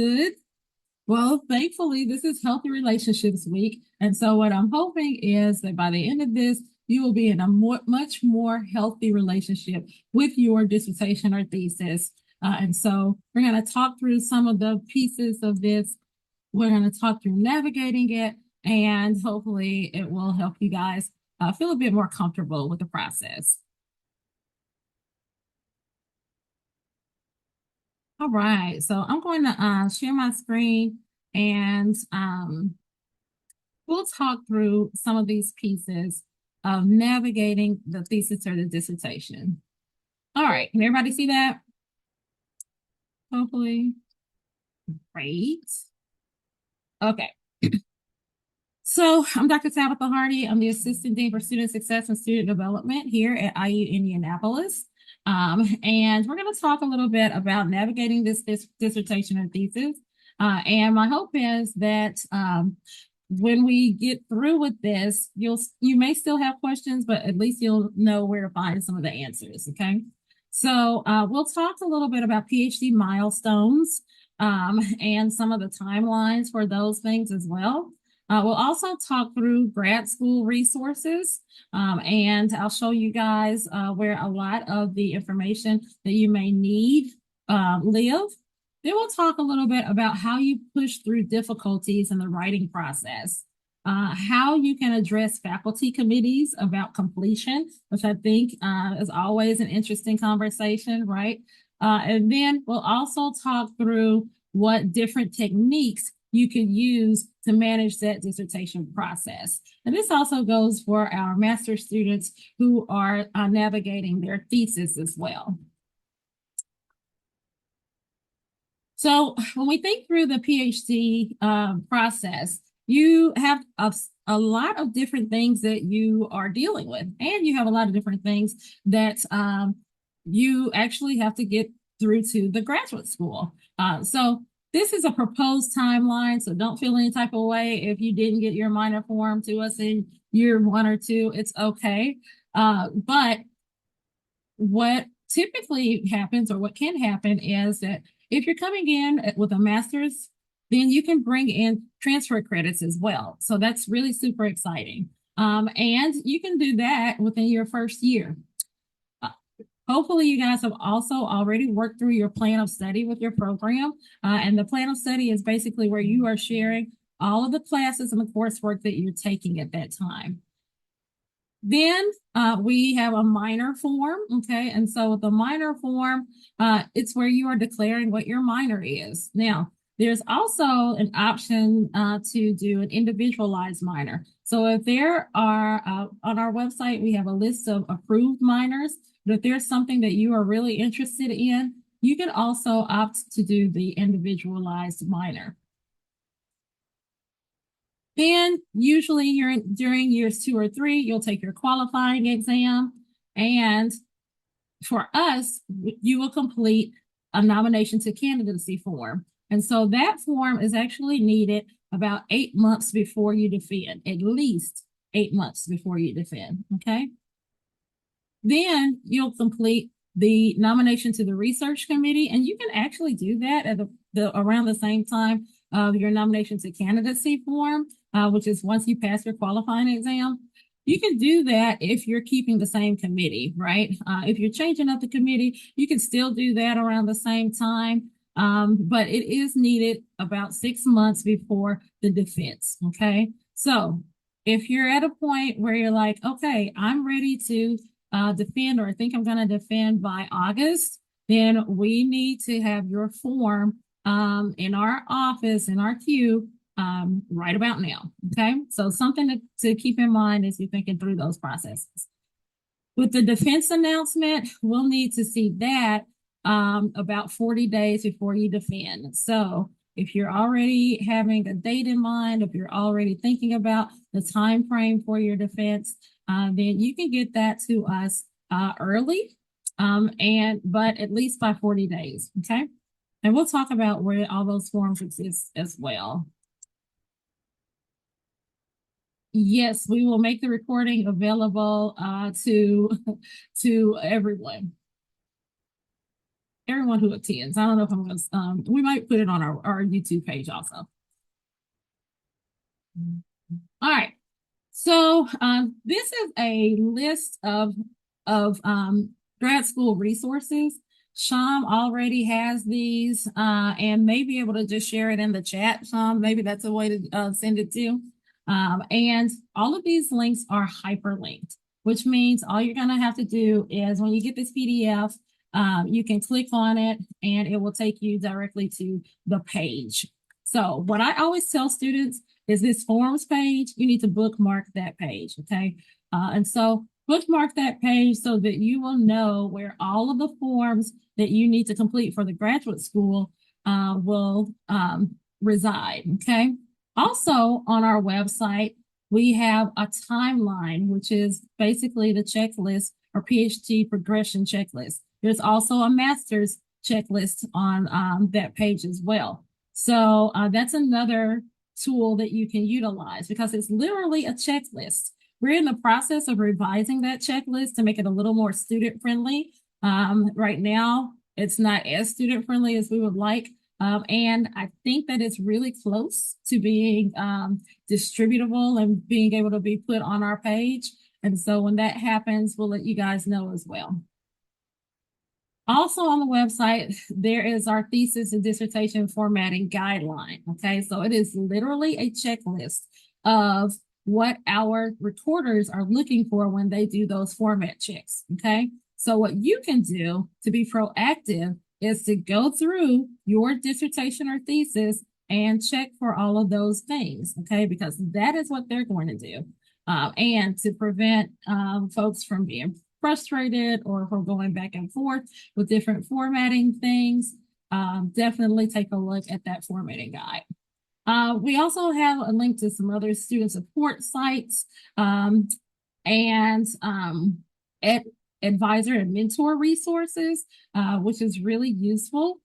Good. Well, thankfully, this is Healthy Relationships Week. And so, what I'm hoping is that by the end of this, you will be in a much more healthy relationship with your dissertation or thesis. And so, we're going to talk through some of the pieces of this. We're going to talk through navigating it, and hopefully, it will help you guys feel a bit more comfortable with the process. All right, so I'm going to share my screen and we'll talk through some of these pieces of navigating the thesis or the dissertation. All right, can everybody see that? Hopefully. Great. Okay. So I'm Dr. Tabitha Hardy. I'm the Assistant Dean for Student Success and Student Development here at IU Indianapolis. And we're going to talk a little bit about navigating this dissertation and thesis. And my hope is that when we get through with this, you may still have questions, but at least you'll know where to find some of the answers. Okay. So we'll talk a little bit about PhD milestones and some of the timelines for those things as well. We'll also talk through grad school resources, and I'll show you guys where a lot of the information that you may need live. Then we'll talk a little bit about how you push through difficulties in the writing process, how you can address faculty committees about completion, which I think is always an interesting conversation, right? And then we'll also talk through what different techniques you can use to manage that dissertation process. And this also goes for our master's students who are navigating their thesis as well. So when we think through the PhD process, you have a lot of different things that you are dealing with, and you have a lot of different things that you actually have to get through to the graduate school. So this is a proposed timeline, so don't feel any type of way if you didn't get your minor form to us in year 1 or 2, it's okay. But what typically happens or what can happen is that if you're coming in with a master's, then you can bring in transfer credits as well. So that's really super exciting. And you can do that within your first year. Hopefully you guys have also already worked through your plan of study with your program. And the plan of study is basically where you are sharing all of the classes and the coursework that you're taking at that time. Then we have a minor form, okay? And so with the minor form, it's where you are declaring what your minor is. Now, there's also an option to do an individualized minor. So if there are, on our website, we have a list of approved minors, but if there's something that you are really interested in, you can also opt to do the individualized minor. Then usually during years 2 or 3, you'll take your qualifying exam. And for us, you will complete a nomination to candidacy form. And so that form is actually needed about 8 months before you defend, at least 8 months before you defend, okay? Then you'll complete the nomination to the research committee, and you can actually do that at around the same time of your nomination to candidacy form, which is once you pass your qualifying exam. You can do that if you're keeping the same committee, right? If you're changing up the committee, you can still do that around the same time, but it is needed about 6 months before the defense, okay? So if you're at a point where you're like, okay, I'm ready to defend, or I think I'm going to defend by August, then we need to have your form in our office, in our queue, right about now. Okay. So something to keep in mind as you're thinking through those processes. With the defense announcement, we'll need to see that about 40 days before you defend. So if you're already having a date in mind, if you're already thinking about the time frame for your defense, then you can get that to us early, but at least by 40 days. Okay. And we'll talk about where all those forms exist as well. Yes, we will make the recording available to everyone. everyone who attends. I don't know if I'm going to, we might put it on our YouTube page also. All right. So this is a list of grad school resources. Sham already has these and may be able to just share it in the chat. Sham, maybe that's a way to send it to. And all of these links are hyperlinked, which means all you're going to have to do is when you get this PDF, you can click on it and it will take you directly to the page. So what I always tell students is this forms page, you need to bookmark that page, okay? And so bookmark that page so that you will know where all of the forms that you need to complete for the graduate school will reside, okay? Also on our website, we have a timeline, which is basically the checklist or PhD progression checklist. There's also a master's checklist on that page as well. So that's another tool that you can utilize because it's literally a checklist. We're in the process of revising that checklist to make it a little more student friendly. Right now, it's not as student friendly as we would like. And I think that it's really close to being distributable and being able to be put on our page. And so when that happens, we'll let you guys know as well. Also on the website, there is our thesis and dissertation formatting guideline. Okay, so it is literally a checklist of what our recorders are looking for when they do those format checks. Okay, so what you can do to be proactive is to go through your dissertation or thesis and check for all of those things. Okay, because that is what they're going to do. And to prevent folks from being frustrated or from going back and forth with different formatting things, definitely take a look at that formatting guide. We also have a link to some other student support sites and advisor and mentor resources, which is really useful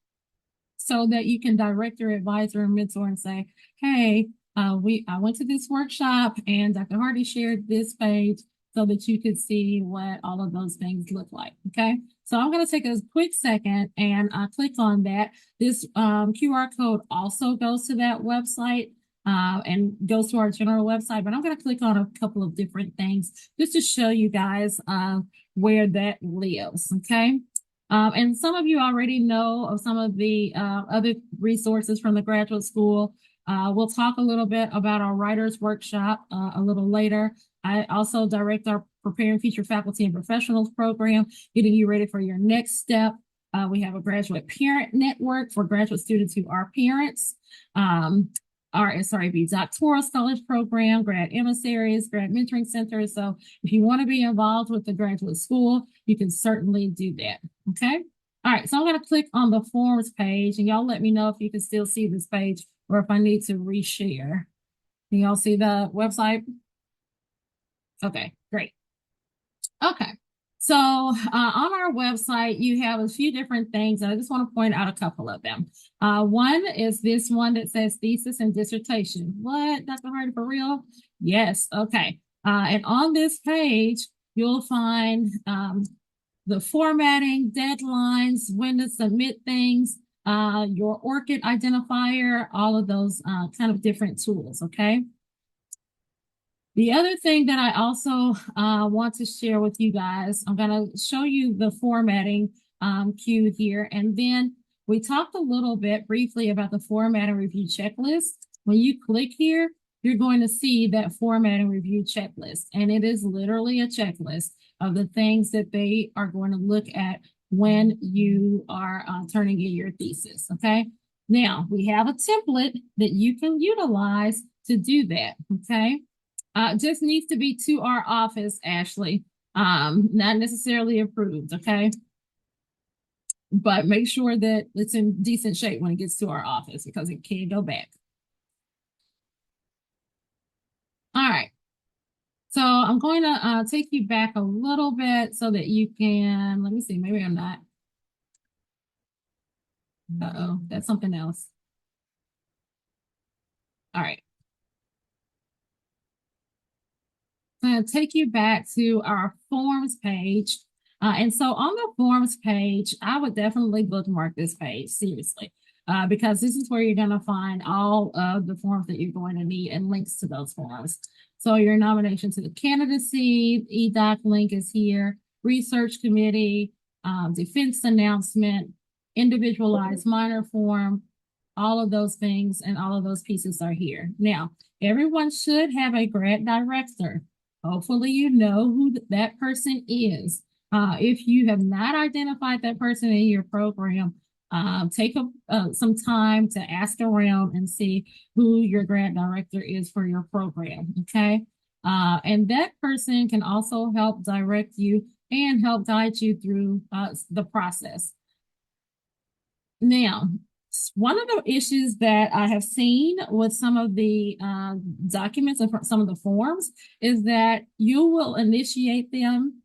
so that you can direct your advisor and mentor and say, hey, I went to this workshop and Dr. Hardy shared this page so that you could see what all of those things look like, okay? So I'm gonna take a quick second and click on that. This QR code also goes to that website and goes to our general website, but I'm gonna click on a couple of different things just to show you guys where that lives, okay? And some of you already know of some of the other resources from the graduate school. We'll talk a little bit about our writers workshop a little later. I also direct our Preparing Future Faculty and Professionals program, getting you ready for your next step. We have a graduate parent network for graduate students who are parents. Our SRAB doctoral scholarship program, grad emissaries, grad mentoring centers. So if you want to be involved with the graduate school, you can certainly do that. Okay. All right. So I'm going to click on the forms page and y'all let me know if you can still see this page or if I need to reshare. Can y'all see the website? Okay, great. Okay. So on our website, you have a few different things, and I just want to point out a couple of them. One is this one that says thesis and dissertation. What, Dr. Hardy, for real? Yes, okay. And on this page, you'll find the formatting, deadlines, when to submit things, your ORCID identifier, all of those kind of different tools, okay? The other thing that I also want to share with you guys, I'm going to show you the formatting cue here. And then we talked a little bit briefly about the format and review checklist. When you click here, you're going to see that format and review checklist. And it is literally a checklist of the things that they are going to look at when you are turning in your thesis, okay? Now, we have a template that you can utilize to do that, okay? Just needs to be to our office, Ashley. Not necessarily approved, okay? But make sure that it's in decent shape when it gets to our office because it can't go back. All right. So I'm going to take you back a little bit so that you can, let me see, maybe I'm not. Uh-oh, that's something else. All right. I'm going to take you back to our forms page. And so on the forms page, I would definitely bookmark this page, seriously, because this is where you're going to find all of the forms that you're going to need and links to those forms. So your nomination to the candidacy, EDOC link is here, research committee, defense announcement, individualized minor form, all of those things and all of those pieces are here. Now, everyone should have a grant director. Hopefully you know who that person is. If you have not identified that person in your program, take some time to ask around and see who your grant director is for your program, okay? And that person can also help direct you and help guide you through the process. Now, one of the issues that I have seen with some of the documents and some of the forms is that you will initiate them,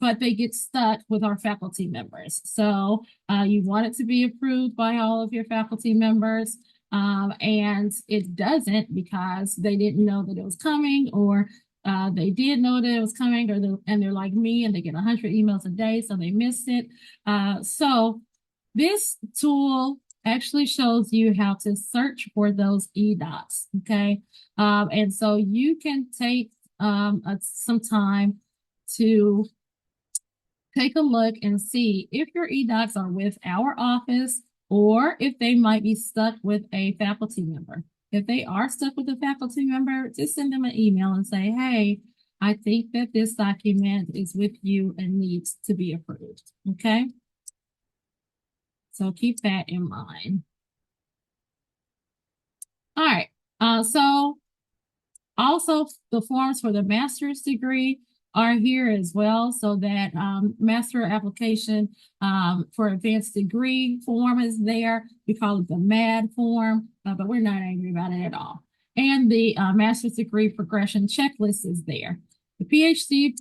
but they get stuck with our faculty members. So you want it to be approved by all of your faculty members, and it doesn't because they didn't know that it was coming, or they did know that it was coming, and they're like me and they get 100 emails a day, so they missed it. So this tool actually shows you how to search for those eDocs, okay? And so you can take some time to take a look and see if your eDocs are with our office or if they might be stuck with a faculty member. If they are stuck with a faculty member, just send them an email and say, hey, I think that this document is with you and needs to be approved, okay? So keep that in mind. All right. So also the forms for the master's degree are here as well. So that master application for advanced degree form is there. We call it the MAD form, but we're not angry about it at all. And the master's degree progression checklist is there. The PhD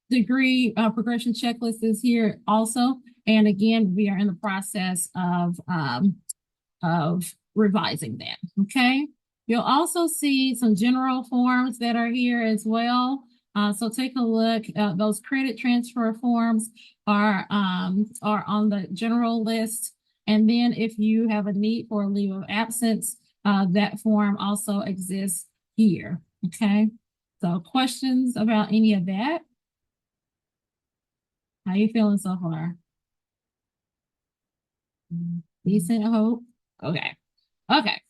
degree progression checklist is here also. And again, we are in the process of revising that, okay? You'll also see some general forms that are here as well. So take a look. Those credit transfer forms are on the general list. And then if you have a need for a leave of absence, that form also exists here, okay? So questions about any of that? How you feeling so far? Decent, I hope. Okay. Okay.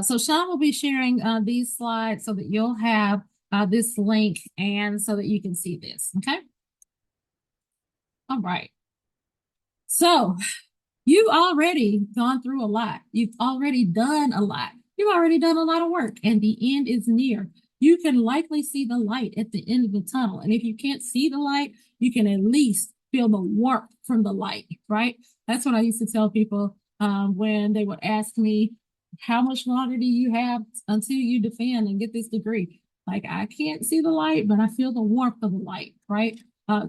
So Sean will be sharing these slides so that you'll have this link and so that you can see this. Okay. All right. So you've already gone through a lot. You've already done a lot. You've already done a lot of work, and the end is near. You can likely see the light at the end of the tunnel. And if you can't see the light, you can at least feel the warmth from the light, right? That's what I used to tell people when they would ask me, how much longer do you have until you defend and get this degree? Like, I can't see the light, but I feel the warmth of the light, right?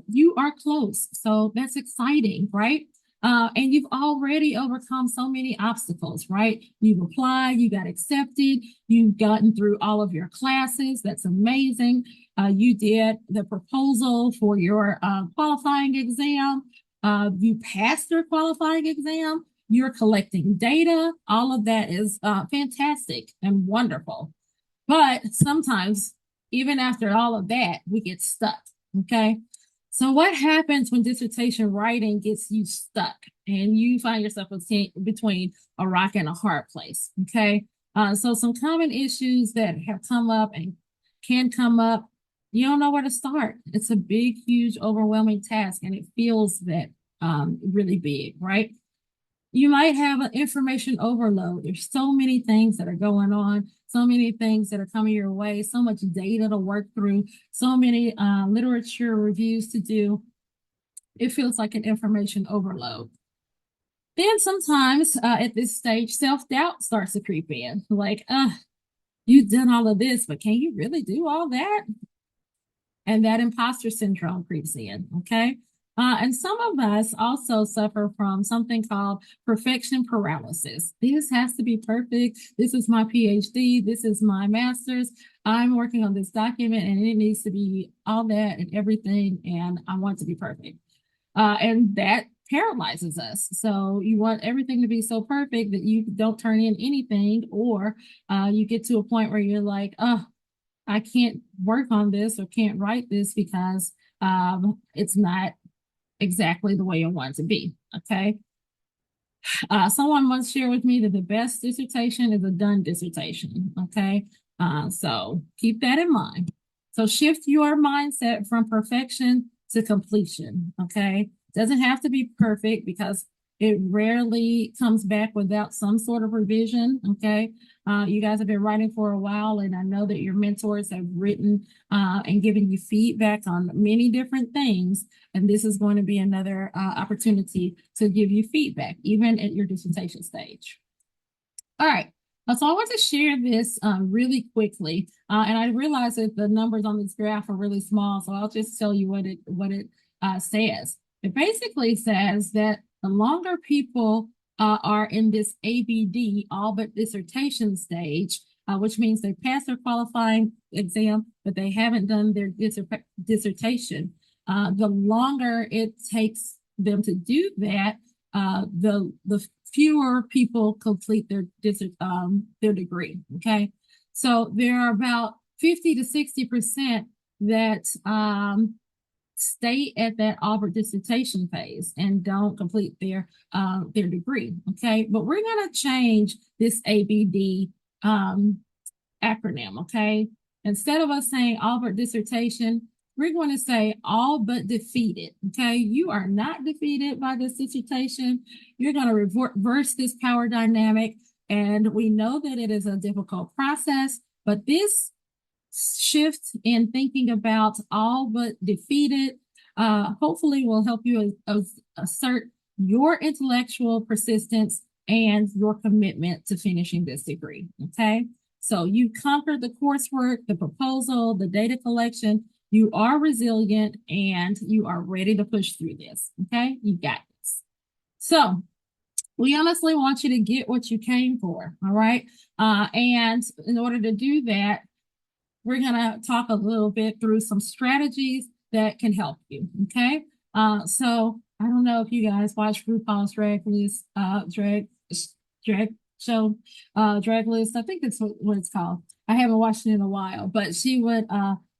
You are close. So that's exciting, right? And you've already overcome so many obstacles, right? You've applied, you got accepted, you've gotten through all of your classes. That's amazing. You did the proposal for your qualifying exam. You passed your qualifying exam. You're collecting data. All of that is fantastic and wonderful. But sometimes, even after all of that, we get stuck, okay? So what happens when dissertation writing gets you stuck and you find yourself between a rock and a hard place, okay? So some common issues that have come up and can come up, you don't know where to start. It's a big, huge, overwhelming task, and it feels that really big, right? You might have an information overload. There's so many things that are going on, so many things that are coming your way, so much data to work through, so many literature reviews to do. It feels like an information overload. Then sometimes at this stage, self-doubt starts to creep in. Like, you've done all of this, but can you really do all that? And that imposter syndrome creeps in, okay? And some of us also suffer from something called perfection paralysis. This has to be perfect. This is my PhD. This is my master's. I'm working on this document and it needs to be all that and everything. And I want to be perfect. And that paralyzes us. So you want everything to be so perfect that you don't turn in anything, or you get to a point where you're like, oh, I can't work on this or can't write this because it's not exactly the way I want it to be. Okay. Someone once shared with me that the best dissertation is a done dissertation. Okay. So keep that in mind. So shift your mindset from perfection to completion. Okay. Doesn't have to be perfect because it rarely comes back without some sort of revision. Okay. You guys have been writing for a while, and I know that your mentors have written and given you feedback on many different things. And this is going to be another opportunity to give you feedback, even at your dissertation stage. All right. So I want to share this really quickly. And I realize that the numbers on this graph are really small, so I'll just tell you what it says. It basically says that the longer people are in this ABD, all but dissertation stage, which means they passed their qualifying exam, but they haven't done their dissertation. The longer it takes them to do that, the fewer people complete their degree. Okay, so there are about 50 to 60% that stay at that Auburn dissertation phase and don't complete their degree. Okay, but we're gonna change this ABD acronym. Okay, instead of us saying Auburn dissertation, we're going to say all but defeated. Okay, you are not defeated by this dissertation. You're going to reverse this power dynamic. And we know that it is a difficult process, but this shift in thinking about all but defeated hopefully will help you assert your intellectual persistence and your commitment to finishing this degree. Okay, so you conquered the coursework, the proposal, the data collection. You are resilient and you are ready to push through this. Okay, you got this. So we honestly want you to get what you came for. All right. And in order to do that, we're going to talk a little bit through some strategies that can help you. Okay. So I don't know if you guys watch RuPaul's Drag List, drag show, Drag List. I think that's what it's called. I haven't watched it in a while, but she would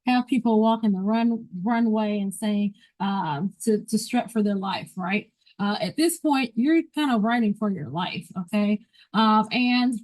have people walk in the runway and saying to strut for their life, right? At this point, you're kind of writing for your life, okay? And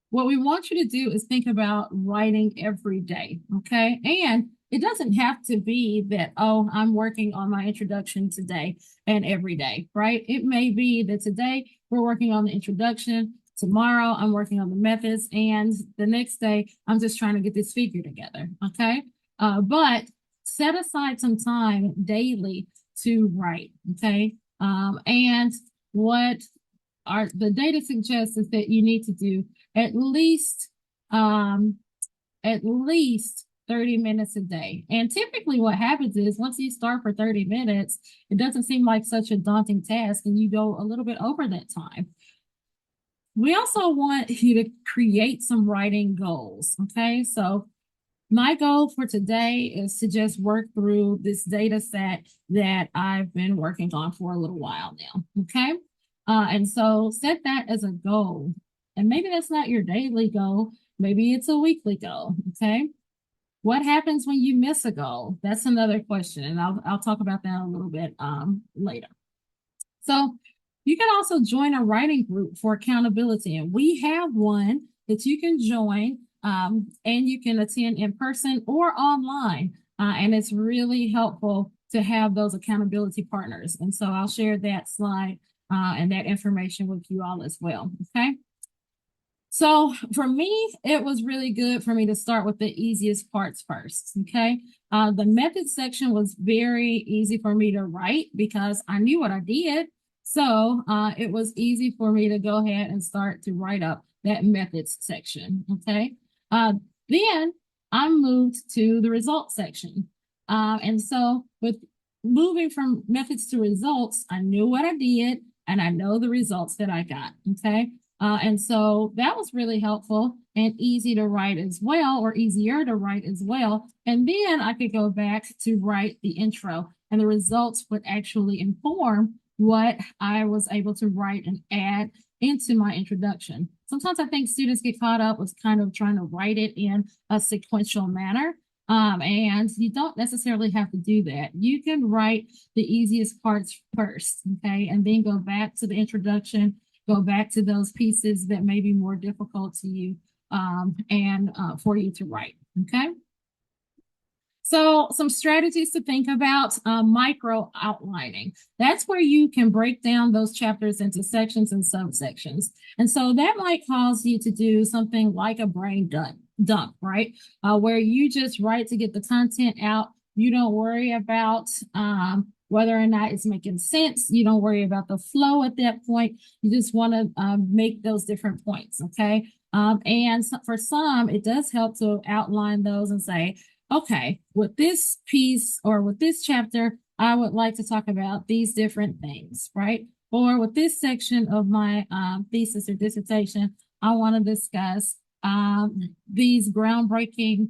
what we want you to do is think about writing every day, okay? And it doesn't have to be that, oh, I'm working on my introduction today and every day, right? It may be that today we're working on the introduction, tomorrow I'm working on the methods, and the next day I'm just trying to get this figure together, okay? But set aside some time daily to write, okay? And what the data suggests is that you need to do at least 30 minutes a day. And typically what happens is once you start for 30 minutes, it doesn't seem like such a daunting task and you go a little bit over that time. We also want you to create some writing goals. Okay, so my goal for today is to just work through this data set that I've been working on for a little while now. Okay, and so set that as a goal. And maybe that's not your daily goal. Maybe it's a weekly goal. Okay. What happens when you miss a goal? That's another question. And I'll talk about that a little bit later. So you can also join a writing group for accountability. And we have one that you can join and you can attend in person or online. And it's really helpful to have those accountability partners. And so I'll share that slide and that information with you all as well. Okay. So for me, it was really good for me to start with the easiest parts first. Okay. The method section was very easy for me to write because I knew what I did. So it was easy for me to go ahead and start to write up that methods section. Okay. Then I moved to the results section. And so with moving from methods to results, I knew what I did and I know the results that I got. Okay. And so that was really helpful and easy to write as well, or easier to write as well. And then I could go back to write the intro, and the results would actually inform what I was able to write and add into my introduction. Sometimes I think students get caught up with kind of trying to write it in a sequential manner. And you don't necessarily have to do that. You can write the easiest parts first, okay, and then go back to the introduction, go back to those pieces that may be more difficult to you and for you to write, okay? So some strategies to think about, micro outlining. That's where you can break down those chapters into sections and subsections. And so that might cause you to do something like a brain dump, right? Where you just write to get the content out. You don't worry about whether or not it's making sense. You don't worry about the flow at that point. You just want to make those different points, okay? And for some, it does help to outline those and say, okay, with this piece or with this chapter, I would like to talk about these different things, right? Or with this section of my thesis or dissertation, I want to discuss these groundbreaking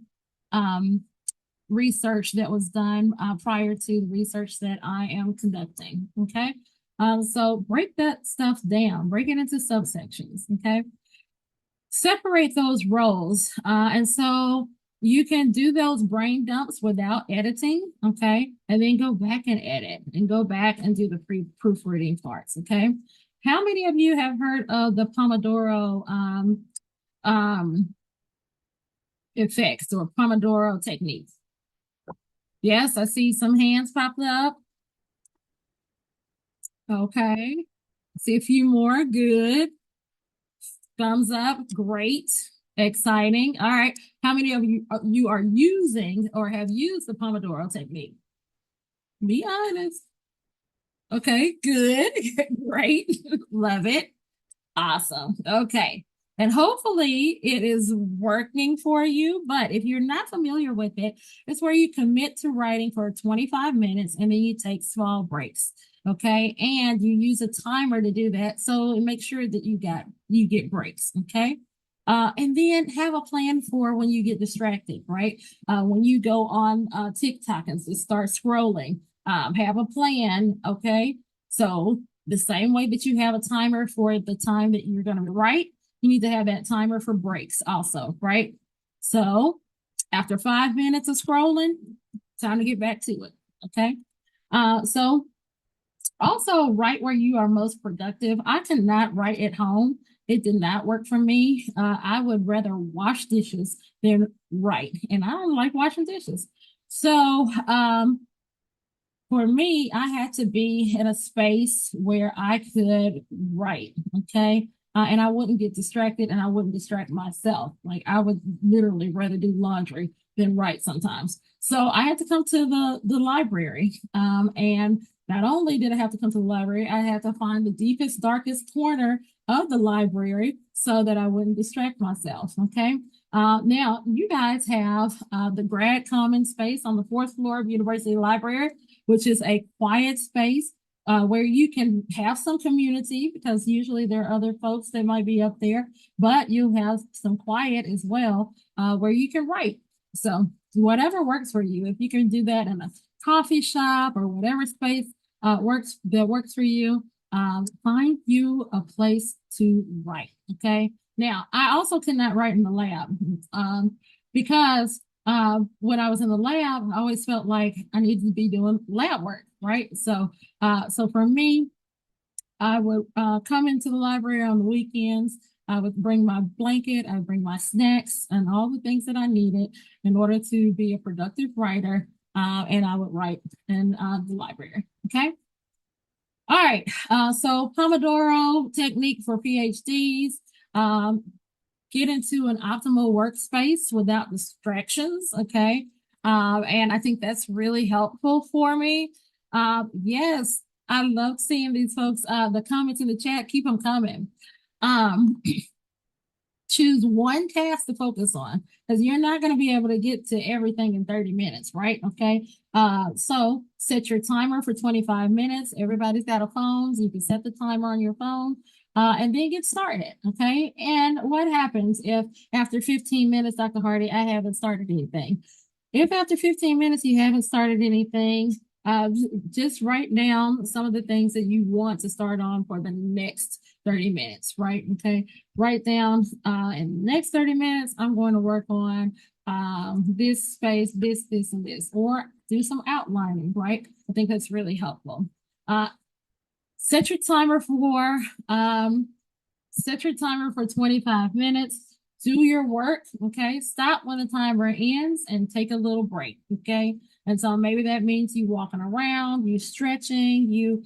research that was done prior to the research that I am conducting, okay? So break that stuff down, break it into subsections, okay? Separate those roles. And so you can do those brain dumps without editing, okay? And then go back and edit and go back and do the proofreading parts, okay? How many of you have heard of the Pomodoro effects or Pomodoro techniques? Yes, I see some hands popped up. Okay. See a few more. Good. Thumbs up. Great. Exciting. All right. How many of you are using or have used the Pomodoro technique? Be honest. Okay, good. Great. Love it. Awesome. Okay. And hopefully it is working for you. But if you're not familiar with it, it's where you commit to writing for 25 minutes and then you take small breaks. Okay. And you use a timer to do that. So make sure that you get breaks. Okay. And then have a plan for when you get distracted, right? When you go on TikTok and just start scrolling, have a plan. Okay. So the same way that you have a timer for the time that you're going to write, you need to have that timer for breaks also, right? So after 5 minutes of scrolling, time to get back to it, okay? So also write where you are most productive. I cannot write at home. It did not work for me. I would rather wash dishes than write, and I don't like washing dishes. So for me, I had to be in a space where I could write, okay? And I wouldn't get distracted and I wouldn't distract myself. Like I would literally rather do laundry than write sometimes. So I had to come to the library. And not only did I have to come to the library, I had to find the deepest, darkest corner of the library so that I wouldn't distract myself, okay? Now, you guys have the Grad Common space on the 4th floor of University Library, which is a quiet space where you can have some community because usually there are other folks that might be up there, but you have some quiet as well where you can write. So whatever works for you, if you can do that in a coffee shop or whatever space works for you, find you a place to write, okay? Now, I also cannot write in the lab because when I was in the lab, I always felt like I needed to be doing lab work, right? So for me, I would come into the library on the weekends. I would bring my blanket, I would bring my snacks and all the things that I needed in order to be a productive writer. And I would write in the library, okay? All right, so Pomodoro technique for PhDs. Get into an optimal workspace without distractions, okay? And I think that's really helpful for me. Yes, I love seeing these folks. The comments in the chat, keep them coming. choose one task to focus on, because you're not going to be able to get to everything in 30 minutes, right? Okay. So set your timer for 25 minutes. Everybody's got a phone, so you can set the timer on your phone. And then get started, okay? And what happens if after 15 minutes, Dr. Hardy, I haven't started anything? If after 15 minutes you haven't started anything, just write down some of the things that you want to start on for the next 30 minutes, right? Okay. Write down in the next 30 minutes, I'm going to work on this space, this, and this, or do some outlining, right? I think that's really helpful. Set your timer for 25 minutes. Do your work, okay? Stop when the timer ends and take a little break, okay? And so maybe that means you walking around, you stretching, you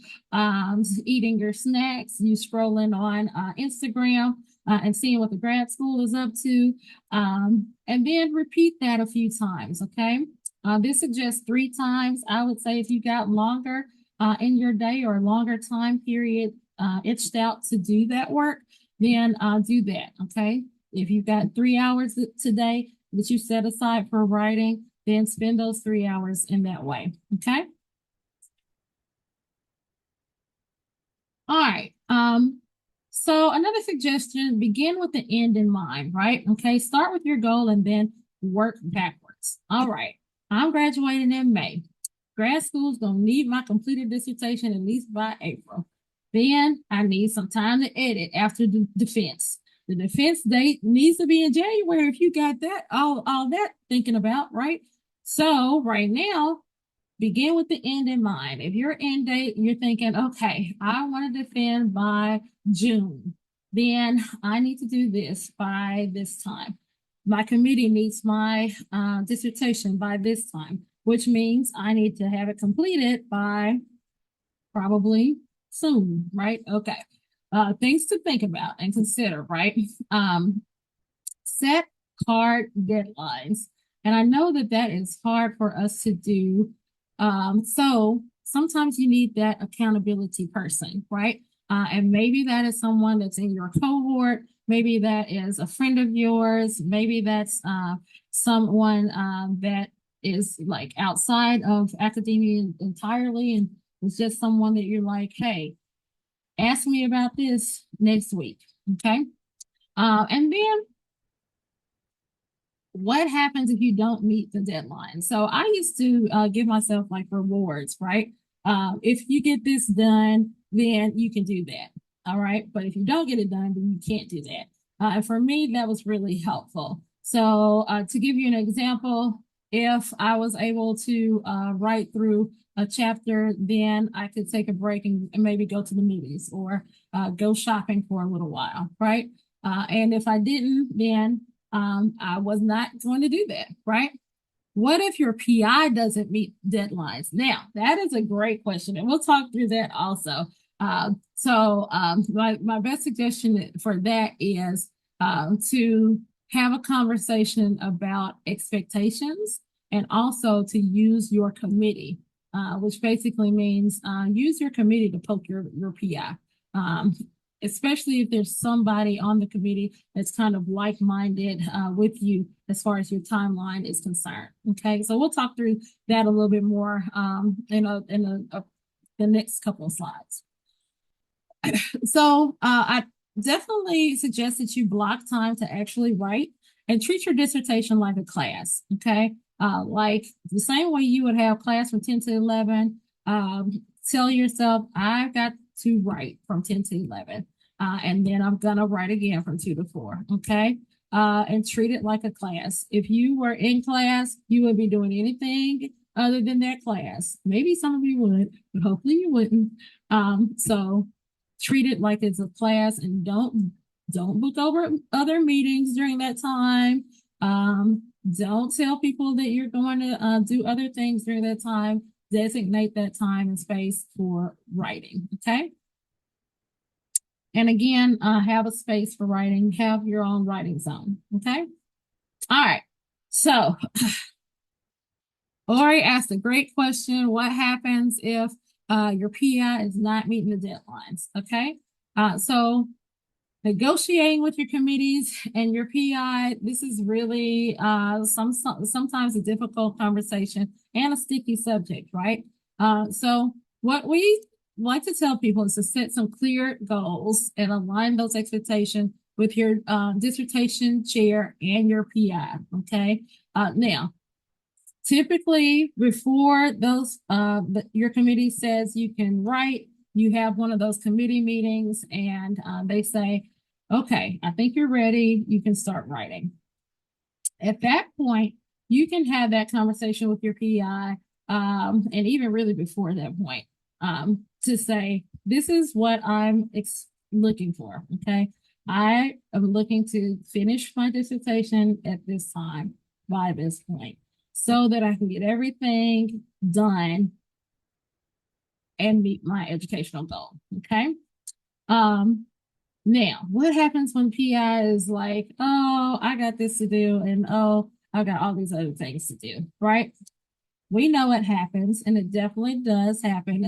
eating your snacks, you scrolling on Instagram and seeing what the grad school is up to. And then repeat that a few times, okay? This suggests 3 times. I would say if you got longer in your day or a longer time period itched out to do that work, then do that, okay? If you've got 3 hours today that you set aside for writing, then spend those 3 hours in that way, okay? All right. So another suggestion, begin with the end in mind, right? Okay, start with your goal and then work backwards. All right, I'm graduating in May. Grad school's gonna need my completed dissertation at least by April. Then I need some time to edit after the defense. The defense date needs to be in January if you got that, all that thinking about, right? So right now, begin with the end in mind. If your end date, you're thinking, okay, I want to defend by June, then I need to do this by this time. My committee needs my dissertation by this time, which means I need to have it completed by probably soon, right? Okay. Things to think about and consider, right? Set hard deadlines. And I know that that is hard for us to do. So sometimes you need that accountability person, right? And maybe that is someone that's in your cohort. Maybe that is a friend of yours. Maybe that's someone that is like outside of academia entirely, and it's just someone that you're like, hey, ask me about this next week. Okay. And then what happens if you don't meet the deadline? So I used to give myself like rewards, right? If you get this done, then you can do that. All right. But if you don't get it done, then you can't do that. And for me, that was really helpful. So to give you an example, if I was able to write through a chapter, then I could take a break and maybe go to the movies or go shopping for a little while, right? And if I didn't, then I was not going to do that, right? What if your PI doesn't meet deadlines? Now, that is a great question, and we'll talk through that also. My best suggestion for that is to have a conversation about expectations and also to use your committee, which basically means use your committee to poke your PI. Especially if there's somebody on the committee that's kind of like-minded with you as far as your timeline is concerned. Okay, so we'll talk through that a little bit more in the next couple of slides. So I definitely suggest that you block time to actually write and treat your dissertation like a class. Okay, like the same way you would have class from 10 to 11. Tell yourself, I've got to write from 10 to 11. And then I'm gonna write again from 2 to 4, okay? And treat it like a class. If you were in class, you would be doing anything other than that class. Maybe some of you would, but hopefully you wouldn't. So treat it like it's a class and don't book over other meetings during that time. Don't tell people that you're going to do other things during that time. Designate that time and space for writing, okay? And again, have a space for writing, have your own writing zone, okay? All right, so Ori asked a great question. What happens if your PI is not meeting the deadlines, okay? So Negotiating with your committees and your PI, this is really sometimes a difficult conversation and a sticky subject, right? So what we like to tell people is to set some clear goals and align those expectations with your dissertation chair and your PI, okay? Now, typically before those your committee says you can write, you have one of those committee meetings and they say, okay, I think you're ready, you can start writing. At that point, you can have that conversation with your PI, and even really before that point, to say, this is what I'm looking for, okay? I am looking to finish my dissertation at this time by this point so that I can get everything done and meet my educational goal, okay? Now, what happens when PI is like, oh, I got this to do, and oh, I got all these other things to do, right? We know it happens, and it definitely does happen.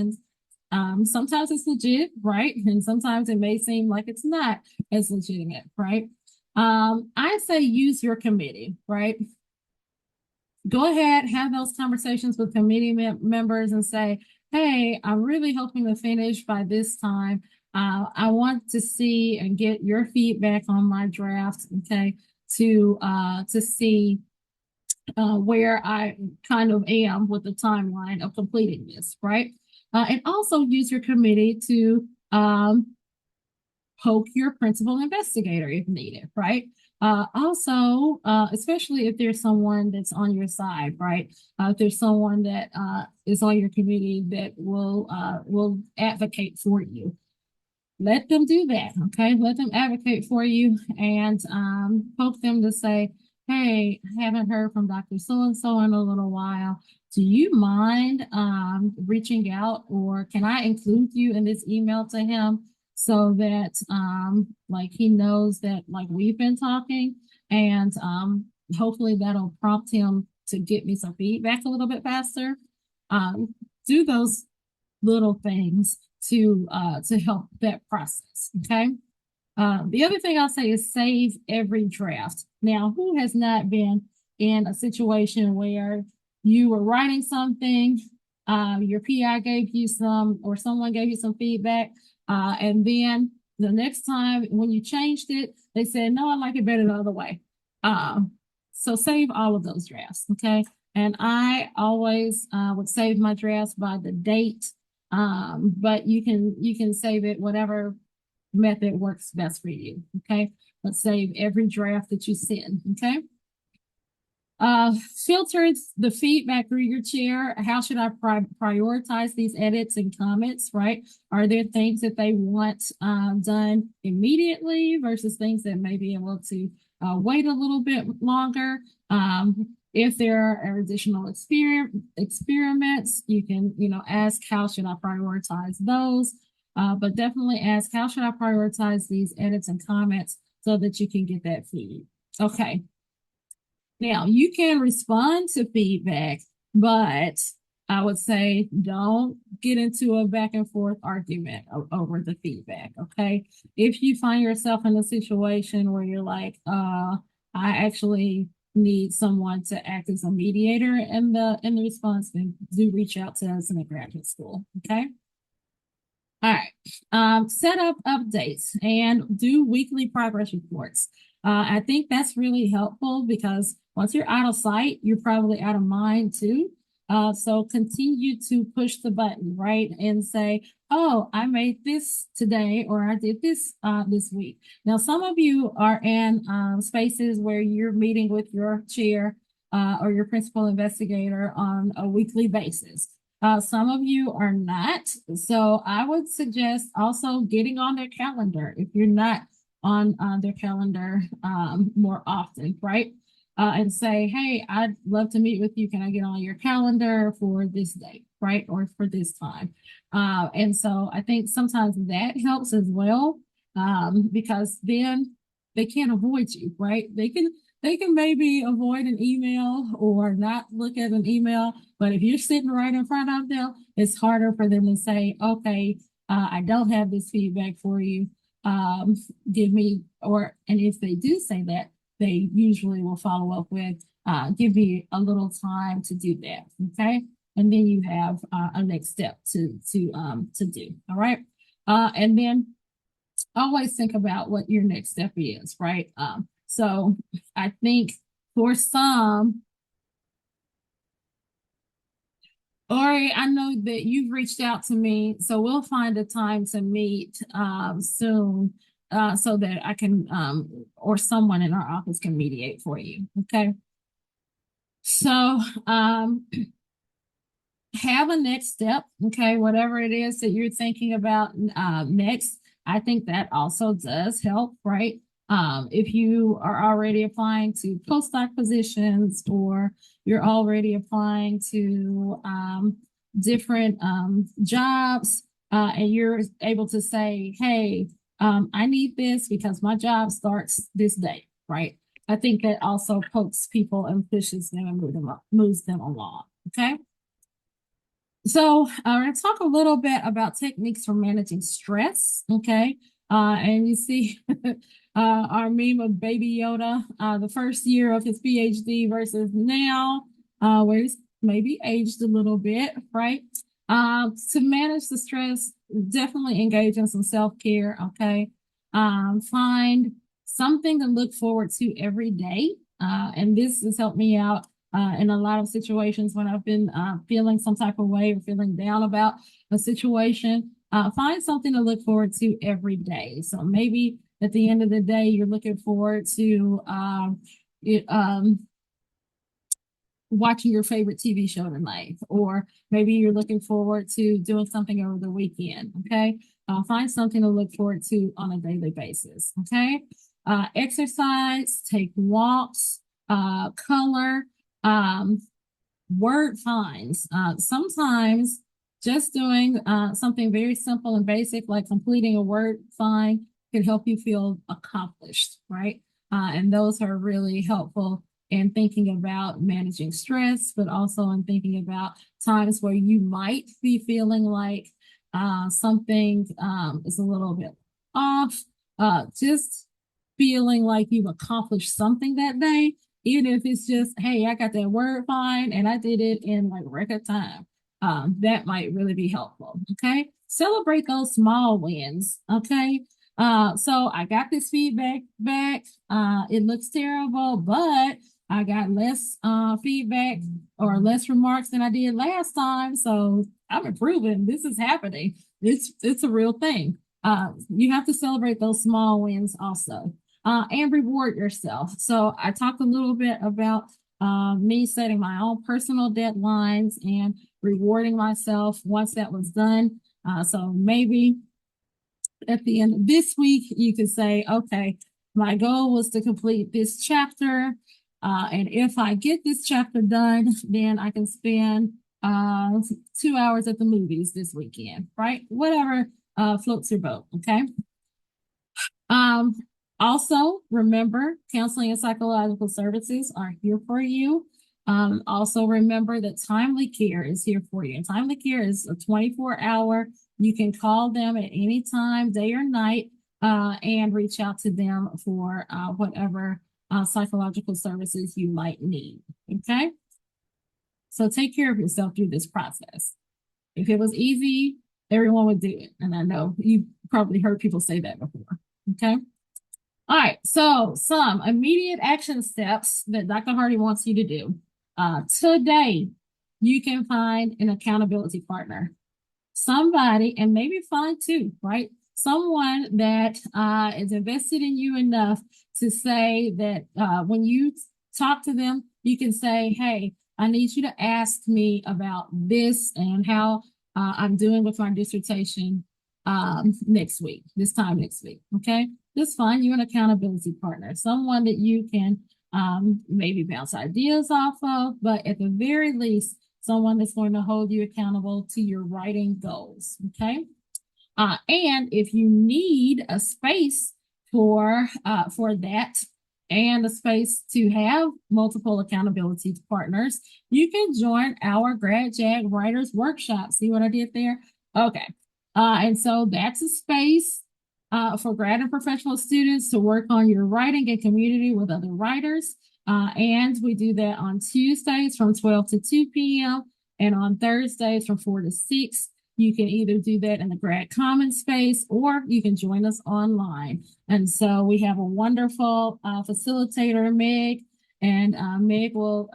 And sometimes it's legit, right? And sometimes it may seem like it's not as legitimate, right? I say use your committee, right? Go ahead, have those conversations with committee members and say, hey, I'm really hoping to finish by this time. I want to see and get your feedback on my draft, okay, to see where I kind of am with the timeline of completing this, right? And also use your committee to poke your principal investigator if needed, right? Also, especially if there's someone that's on your side, right? If there's someone that is on your committee that will advocate for you, let them do that, okay? Let them advocate for you and poke them to say, hey, I haven't heard from Dr. So-and-so in a little while. Do you mind reaching out, or can I include you in this email to him so that like he knows that like we've been talking, and hopefully that'll prompt him to get me some feedback a little bit faster. Do those little things to help that process. Okay. The other thing I'll say is save every draft. Now, who has not been in a situation where you were writing something, your PI gave you some, or someone gave you some feedback, and then the next time when you changed it, they said, no, I like it better the other way. So save all of those drafts, okay? And I always would save my drafts by the date, but you can save it whatever method works best for you, okay? But save every draft that you send, okay? Filter the feedback through your chair. How should I prioritize these edits and comments, right? Are there things that they want done immediately versus things that may be able to wait a little bit longer? If there are additional experiments, you can, ask how should I prioritize those? But definitely ask how should I prioritize these edits and comments so that you can get that feed. Okay. Now, you can respond to feedback, but I would say don't get into a back and forth argument over the feedback, okay? If you find yourself in a situation where you're like, I actually need someone to act as a mediator in the response, then do reach out to us in the graduate school, okay? All right, set up updates and do weekly progress reports. I think that's really helpful because once you're out of sight, you're probably out of mind too. So continue to push the button, right? And say, oh, I made this today, or I did this this week. Now, some of you are in spaces where you're meeting with your chair or your principal investigator on a weekly basis. Some of you are not. So I would suggest also getting on their calendar if you're not on their calendar more often, right? And say, hey, I'd love to meet with you. Can I get on your calendar for this date, right? Or for this time? And so I think sometimes that helps as well because then they can't avoid you, right? They can maybe avoid an email or not look at an email, but if you're sitting right in front of them, it's harder for them to say, okay, I don't have this feedback for you. give me, and if they do say that, they usually will follow up with, give me a little time to do that. Okay. And then you have a next step to do. All right. And then always think about what your next step is, right? So I think for some, Ori, I know that you've reached out to me, so we'll find a time to meet soon, so that I can, or someone in our office can mediate for you. Okay. So have a next step. Okay, whatever it is that you're thinking about next. I think that also does help, right? If you are already applying to postdoc positions, or you're already applying to different jobs, and you're able to say, hey, I need this because my job starts this day, right? I think that also pokes people and pushes them and moves them along. Okay. So we're going to talk a little bit about techniques for managing stress. Okay. And you see our meme of Baby Yoda, the first year of his PhD versus now, where he's maybe aged a little bit, right? To manage the stress, definitely engage in some self-care. Okay. Find something to look forward to every day. And this has helped me out in a lot of situations when I've been feeling some type of way or feeling down about a situation. Find something to look forward to every day. So maybe at the end of the day, you're looking forward to watching your favorite TV show tonight, or maybe you're looking forward to doing something over the weekend. Okay. Find something to look forward to on a daily basis. Okay. Exercise, take walks, color, word finds. Sometimes just doing something very simple and basic, like completing a word find, can help you feel accomplished, right? And those are really helpful in thinking about managing stress, but also in thinking about times where you might be feeling like something is a little bit off. Just feeling like you've accomplished something that day, even if it's just, hey, I got that word fine and I did it in like record time. That might really be helpful. Okay. Celebrate those small wins. Okay. So I got this feedback back. It looks terrible, but I got less feedback or less remarks than I did last time. So I'm improving. This is happening. It's a real thing. You have to celebrate those small wins also. And reward yourself. So I talked a little bit about me setting my own personal deadlines and rewarding myself once that was done. So maybe at the end of this week, you could say, okay, my goal was to complete this chapter. And if I get this chapter done, then I can spend 2 hours at the movies this weekend, right? Whatever floats your boat, okay? Also, remember, counseling and psychological services are here for you. Also, remember that timely care is here for you. And timely care is a 24-hour. You can call them at any time, day or night, and reach out to them for whatever psychological services you might need. Okay? So take care of yourself through this process. If it was easy, everyone would do it. And I know you probably heard people say that before. Okay? All right, so some immediate action steps that Dr. Hardy wants you to do. Today, you can find an accountability partner. Somebody, and maybe find two, right? Someone that is invested in you enough to say that when you talk to them, you can say, hey, I need you to ask me about this and how I'm doing with my dissertation next week, this time next week, okay? Just find you an accountability partner, someone that you can maybe bounce ideas off of, but at the very least, someone that's going to hold you accountable to your writing goals, okay? And if you need a space for that and a space to have multiple accountability partners, you can join our Grad Jag Writers Workshop. See what I did there? Okay. And so that's a space for grad and professional students to work on your writing and community with other writers. And we do that on Tuesdays from 12 to 2 p.m. and on Thursdays from 4 to 6. You can either do that in the grad commons space or you can join us online. And so we have a wonderful facilitator, Meg, and Meg will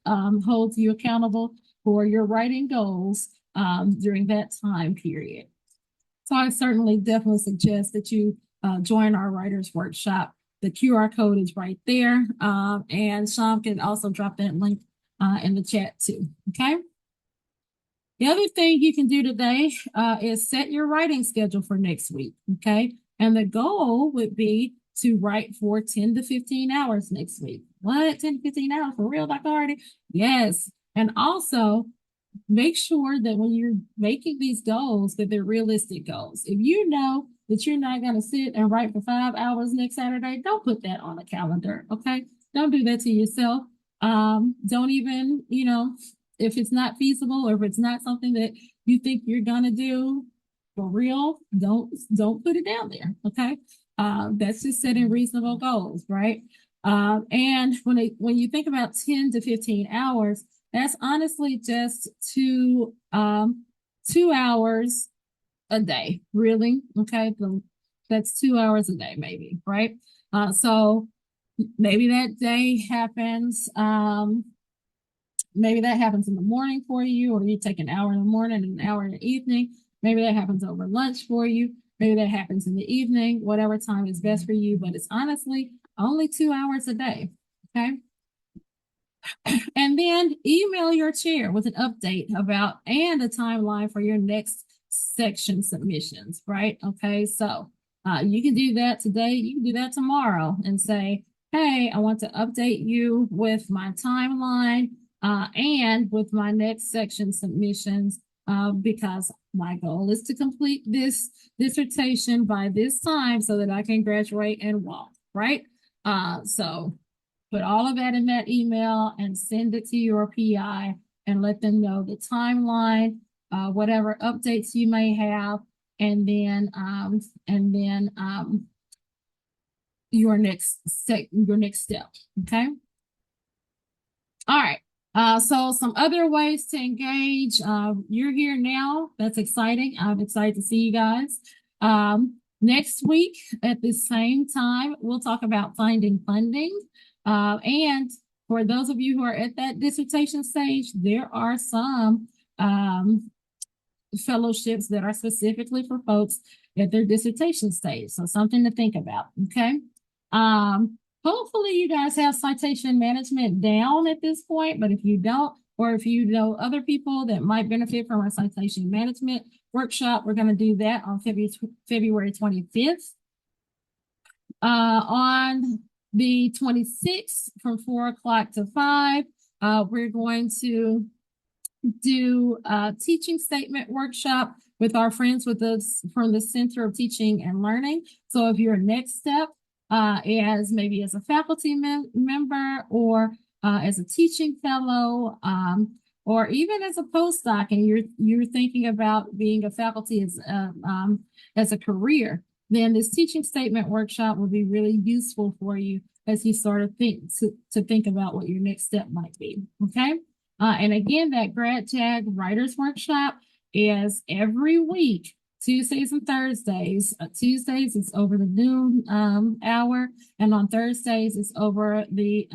hold you accountable for your writing goals during that time period. So I certainly definitely suggest that you join our writers workshop. The QR code is right there. And Sean can also drop that link in the chat too. Okay. The other thing you can do today is set your writing schedule for next week. Okay. And the goal would be to write for 10 to 15 hours next week. What? 10 to 15 hours for real, Dr. Hardy? Yes. And also, make sure that when you're making these goals, that they're realistic goals. If you know that you're not going to sit and write for 5 hours next Saturday, don't put that on the calendar. Okay. Don't do that to yourself. Don't even, if it's not feasible or if it's not something that you think you're going to do for real, don't put it down there. Okay. That's just setting reasonable goals, right? And when you think about 10 to 15 hours, that's honestly just 2 hours a day, really. Okay, that's 2 hours a day, maybe, right? So maybe that day happens. Maybe that happens in the morning for you, or you take an hour in the morning and an hour in the evening. Maybe that happens over lunch for you. Maybe that happens in the evening, whatever time is best for you. But it's honestly only 2 hours a day. Okay. And then email your chair with an update about and a timeline for your next section submissions, right? Okay, so you can do that today. You can do that tomorrow and say, hey, I want to update you with my timeline and with my next section submissions because my goal is to complete this dissertation by this time so that I can graduate and walk, right? So put all of that in that email and send it to your PI and let them know the timeline, whatever updates you may have, and then your next step. Okay. All right. So some other ways to engage. You're here now. That's exciting. I'm excited to see you guys. Next week at the same time, we'll talk about finding funding. And for those of you who are at that dissertation stage, there are some fellowships that are specifically for folks at their dissertation stage. So something to think about, okay? Hopefully you guys have citation management down at this point, but if you don't, or if you know other people that might benefit from our citation management workshop, we're going to do that on February 25th. On the 26th from 4 o'clock to 5, we're going to do a teaching statement workshop with our friends with us from the Center of Teaching and Learning. So if your next step as maybe as a faculty member or as a teaching fellow or even as a postdoc and you're thinking about being a faculty as a career, then this teaching statement workshop will be really useful for you as you sort of think about what your next step might be. Okay. And again, that Grad JAG Writers Workshop is every week, Tuesdays and Thursdays. Tuesdays is over the noon hour, and on Thursdays it's over the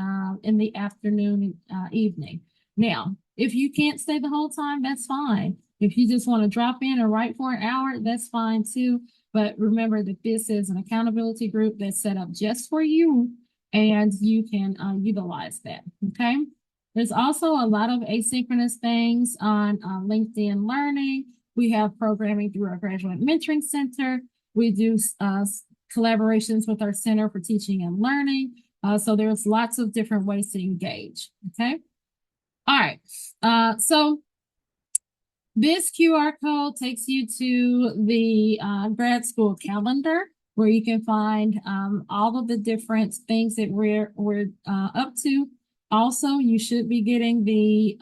in the afternoon evening. Now, if you can't stay the whole time, that's fine. If you just want to drop in and write for an hour, that's fine too. But remember that this is an accountability group that's set up just for you, and you can utilize that. Okay. There's also a lot of asynchronous things on LinkedIn Learning. We have programming through our Graduate Mentoring Center. We do collaborations with our Center for Teaching and Learning. So there's lots of different ways to engage, okay? All right, so this QR code takes you to the grad school calendar where you can find all of the different things that we're up to. Also, you should be getting the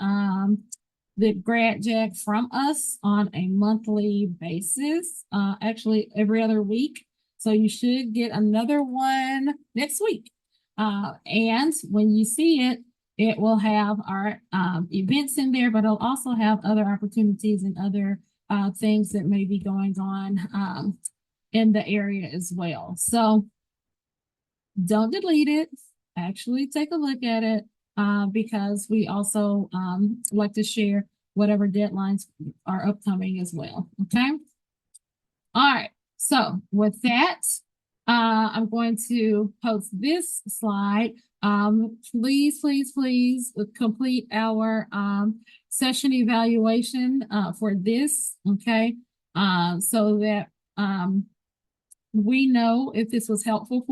Grad JAG from us on a monthly basis, actually every other week. So you should get another one next week. And when you see it, it will have our events in there, but it'll also have other opportunities and other things that may be going on in the area as well. So don't delete it. Actually take a look at it because we also like to share whatever deadlines are upcoming as well. Okay. All right. So with that, I'm going to post this slide. Please, please, please complete our session evaluation for this. Okay. So that we know if this was helpful for